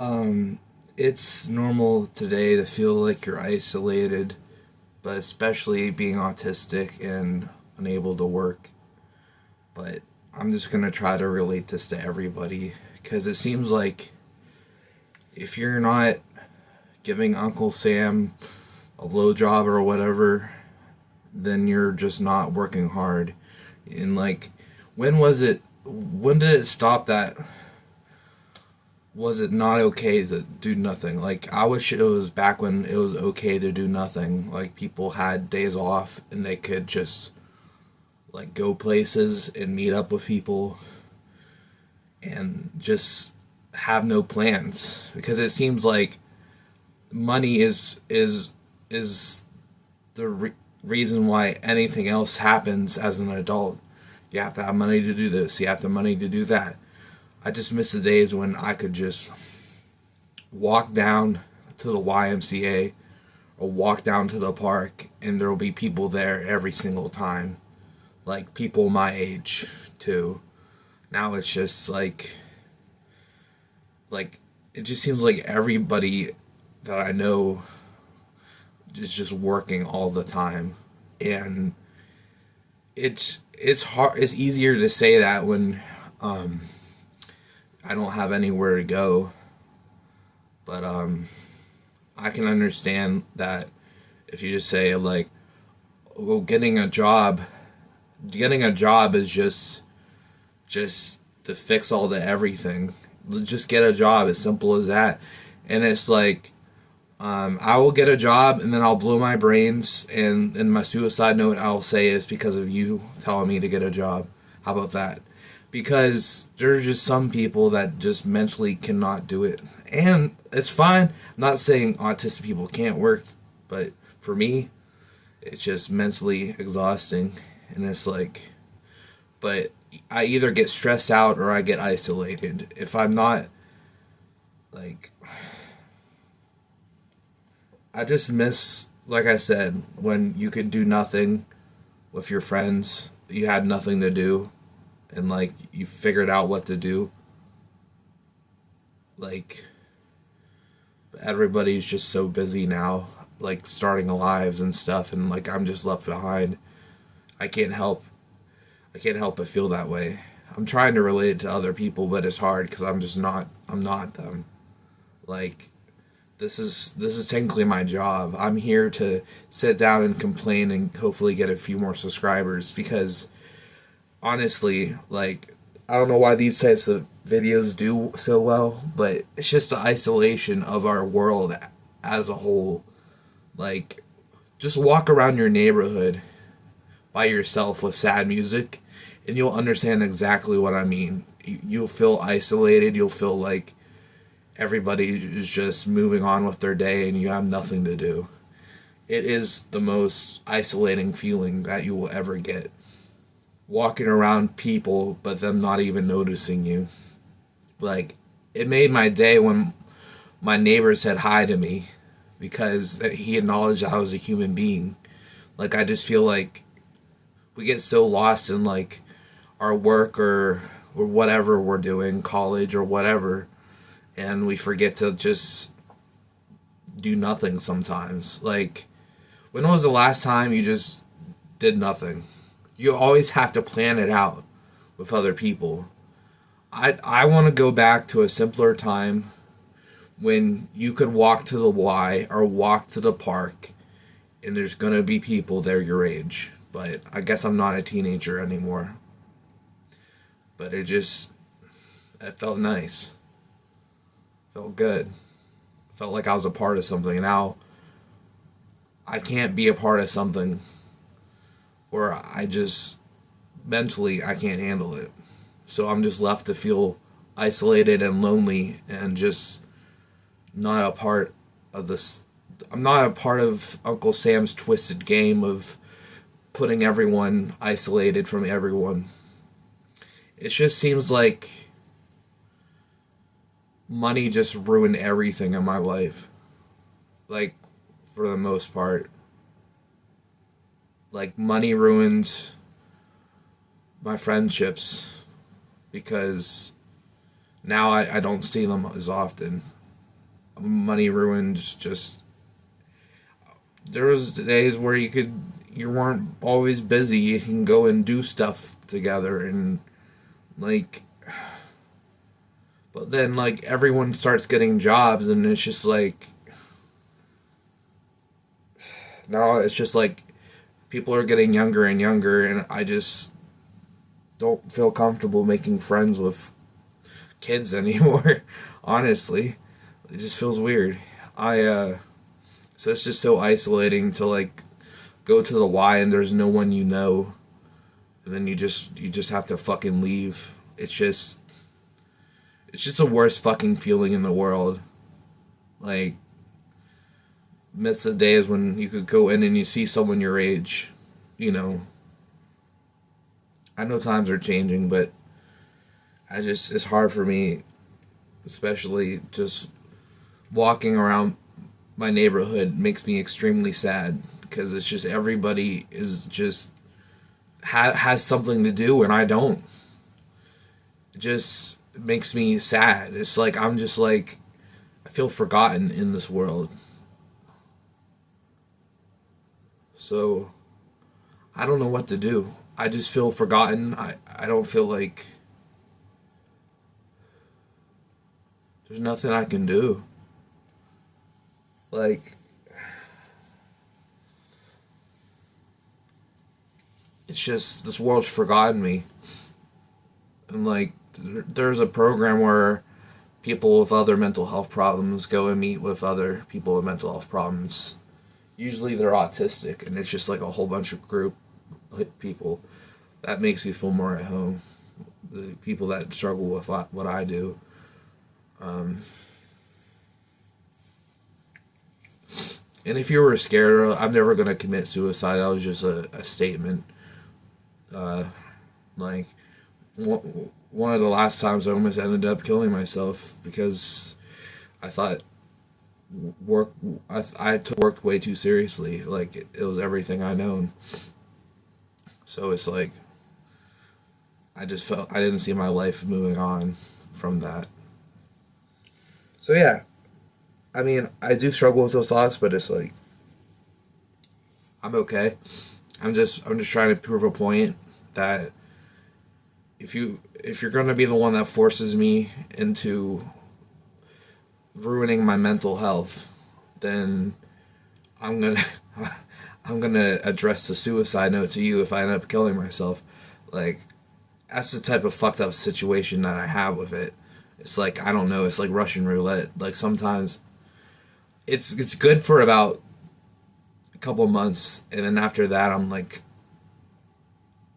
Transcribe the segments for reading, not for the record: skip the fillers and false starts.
Um, it's normal today to feel like you're isolated, but especially being autistic and unable to work. But I'm just gonna try to relate this to everybody because it seems like if you're not giving Uncle Sam a low job or whatever, then you're just not working hard. And like, when was it? When did it stop that was it not okay to do nothing? Like, I wish it was back when it was okay to do nothing. Like, people had days off and they could just, like, go places and meet up with people and just have no plans. Because it seems like money is the reason why anything else happens as an adult. You have to have money to do this, you have the money to do that. I just miss the days when I could just walk down to the YMCA or walk down to the park and there will be people there every single time. Like people my age too. Now it's just like it just seems like everybody that I know is just working all the time. And it's hard, it's easier to say that when I don't have anywhere to go. But I can understand that if you just say like, well, getting a job is just to fix all the everything. Just get a job, as simple as that. And it's like, I will get a job and then I'll blow my brains, and in my suicide note I'll say it's because of you telling me to get a job. How about that? Because there's just some people that just mentally cannot do it. And it's fine. I'm not saying autistic people can't work, but for me, it's just mentally exhausting. And it's like, but I either get stressed out or I get isolated. If I'm not, like, I just miss, like I said, when you could do nothing with your friends, you had nothing to do, and like you figured out what to do. Like, everybody's just so busy now, like starting lives and stuff, and like I'm just left behind. I can't help. I can't help but feel that way. I'm trying to relate to other people, but it's hard because I'm just not. I'm not them. Like, this is technically my job. I'm here to sit down and complain and hopefully get a few more subscribers because honestly, like, I don't know why these types of videos do so well, but it's just the isolation of our world as a whole. Like, just walk around your neighborhood by yourself with sad music, and you'll understand exactly what I mean. You'll feel isolated. You'll feel like everybody is just moving on with their day and you have nothing to do. It is the most isolating feeling that you will ever get. Walking around people, but them not even noticing you. Like, it made my day when my neighbor said hi to me because he acknowledged I was a human being. Like, I just feel like we get so lost in like our work or whatever we're doing, college or whatever, and we forget to just do nothing sometimes. Like, when was the last time you just did nothing? You always have to plan it out with other people. I want to go back to a simpler time when you could walk to the Y or walk to the park and there's going to be people there your age. But I guess I'm not a teenager anymore. But it felt nice. Felt good. Felt like I was a part of something. Now I can't be a part of something where I just mentally I can't handle it. So I'm just left to feel isolated and lonely and just not a part of this. I'm not a part of Uncle Sam's twisted game of putting everyone isolated from everyone. It just seems like money just ruined everything in my life. Like, for the most part. Like, money ruined my friendships because now I don't see them as often. money ruined. Just there was days where you weren't always busy. You can go and do stuff together and like, but then like everyone starts getting jobs and it's just like now it's just like people are getting younger and younger and I just don't feel comfortable making friends with kids anymore. Honestly, it just feels weird. I so it's just so isolating to like go to the Y and there's no one you know, and then you just have to fucking leave. It's just the worst fucking feeling in the world. Like midst of days when you could go in and you see someone your age, you know. I know times are changing, but it's hard for me, especially just walking around my neighborhood makes me extremely sad because it's just everybody is just has something to do and I don't. It just makes me sad. It's like I'm just like I feel forgotten in this world. So I don't know what to do. I just feel forgotten. I don't feel like there's nothing I can do. Like it's just this world's forgotten me. And like there's a program where people with other mental health problems go and meet with other people with mental health problems. Usually they're autistic and it's just like a whole bunch of group people. That makes me feel more at home. The people that struggle with what I do. And if you were scared, I'm never going to commit suicide. That was just a statement. Like, one of the last times I almost ended up killing myself because I thought work, I took work way too seriously. Like, it was everything I known. So it's like, I just felt, I didn't see my life moving on from that. So yeah, I mean, I do struggle with those thoughts, but it's like, I'm okay. I'm just trying to prove a point that if you're gonna be the one that forces me into ruining my mental health, then I'm gonna I'm gonna address the suicide note to you if I end up killing myself. Like that's the type of fucked up situation that I have with it. It's like I don't know. It's like Russian roulette. Like sometimes it's good for about a couple months, and then after that, I'm like,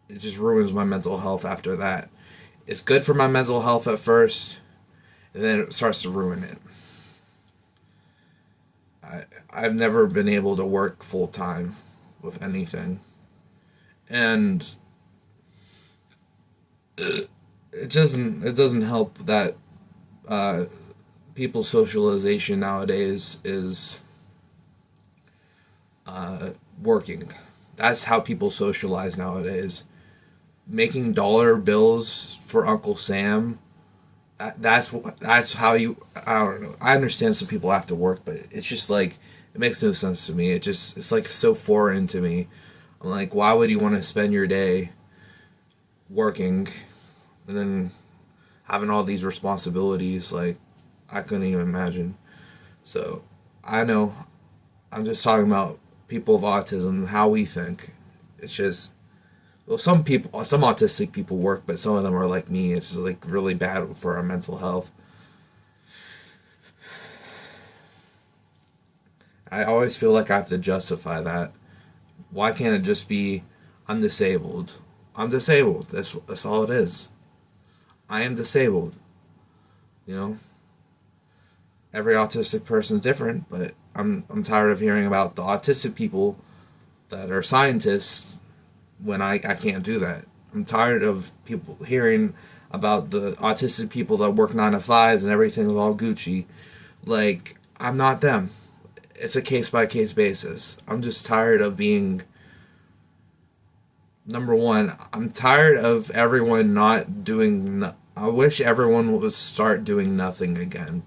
it just ruins my mental health. After that, it's good for my mental health at first, and then it starts to ruin it. I've never been able to work full time with anything, and it doesn't help that people's socialization nowadays is working. That's how people socialize nowadays. Making dollar bills for Uncle Sam. That's how you. I don't know. I understand some people have to work, but it's just like it makes no sense to me. It's like so foreign to me. I'm like, why would you want to spend your day working and then having all these responsibilities? Like, I couldn't even imagine. So, I know. I'm just talking about people with autism, how we think. It's just, well, some autistic people work, but some of them are like me. It's like really bad for our mental health. I always feel like I have to justify that. Why can't it just be, I'm disabled? I'm disabled. That's all it is. I am disabled. You know, every autistic person is different, but I'm tired of hearing about the autistic people that are scientists when I can't do that. I'm tired of people hearing about the autistic people that work 9 to 5s and everything is all Gucci. Like, I'm not them. It's a case by case basis. I'm just tired of being. Number one, I'm tired of everyone not doing. I wish everyone would start doing nothing again.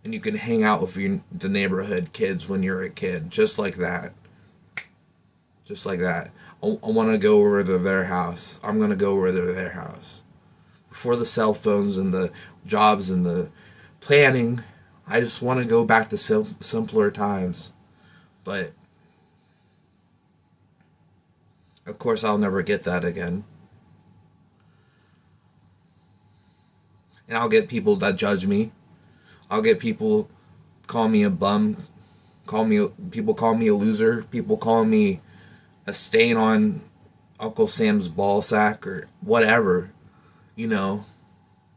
and you can hang out with the neighborhood kids when you're a kid, just like that. Just like that. I want to go over to their house. I'm going to go over to their house. Before the cell phones and the jobs and the planning, I just want to go back to simpler times. But, of course, I'll never get that again. And I'll get people that judge me. I'll get people call me a bum. People call me a loser. People call me a stain on Uncle Sam's ball sack or whatever, you know.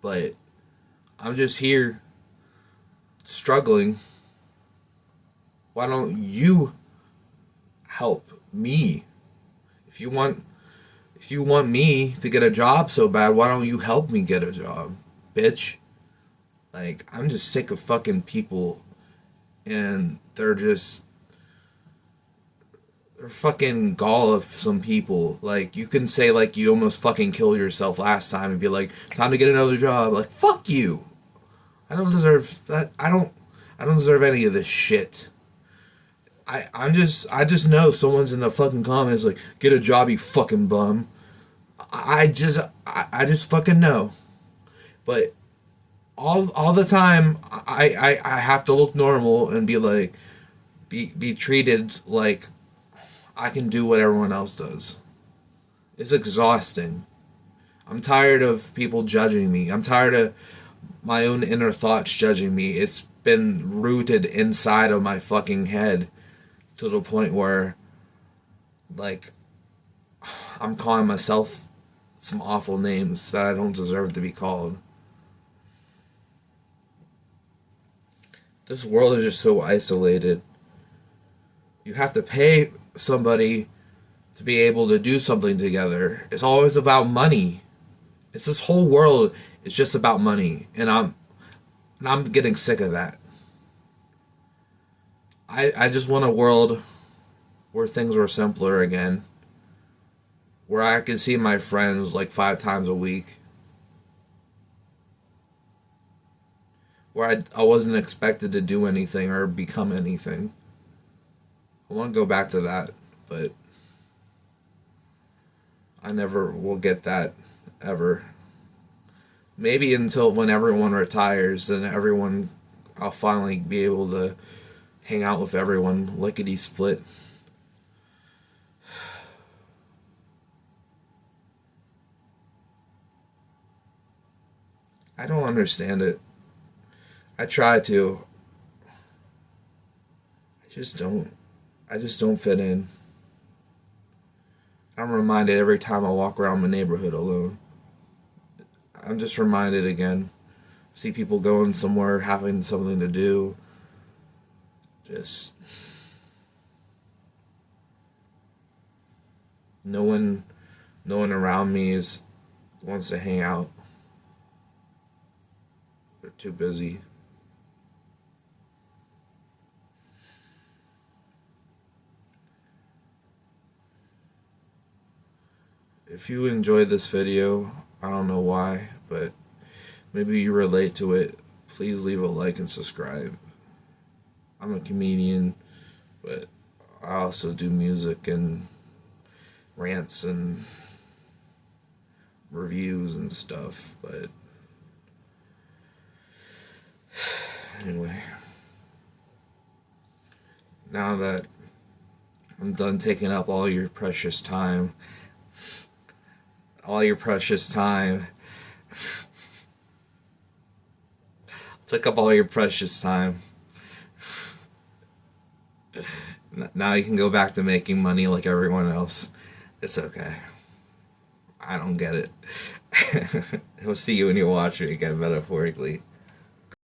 But I'm just here struggling. Why don't you help me? If you want me to get a job so bad, why don't you help me get a job, bitch? Like, I'm just sick of fucking people, and they're fucking gall of some people. Like, you can say, like, you almost fucking killed yourself last time and be like, time to get another job. Like, fuck you. I don't deserve that. I don't deserve any of this shit. I just know someone's in the fucking comments like, get a job, you fucking bum. I just fucking know. But all the time I have to look normal and be like, be treated like I can do what everyone else does. It's exhausting. I'm tired of people judging me. I'm tired of my own inner thoughts judging me. It's been rooted inside of my fucking head to the point where, like, I'm calling myself some awful names that I don't deserve to be called. This world is just so isolated. You have to pay somebody to be able to do something together. It's always about money. It's this whole world is just about money, and I'm getting sick of that. I just want a world where things were simpler again, where I could see my friends like 5 times a week, where I wasn't expected to do anything or become anything. I want to go back to that, but I never will get that ever. Maybe until when everyone retires, then I'll finally be able to hang out with everyone lickety split. I don't understand it. I try to. I just don't fit in. I'm reminded every time I walk around my neighborhood alone. I'm just reminded again. See people going somewhere, having something to do. Just no one around me wants to hang out. They're too busy. If you enjoyed this video, I don't know why, but maybe you relate to it, please leave a like and subscribe. I'm a comedian, but I also do music and rants and reviews and stuff, but anyway, now that I'm done taking up all your precious time, took up all your precious time. Now you can go back to making money like everyone else. It's okay. I don't get it. I'll see you when you watch it again, metaphorically.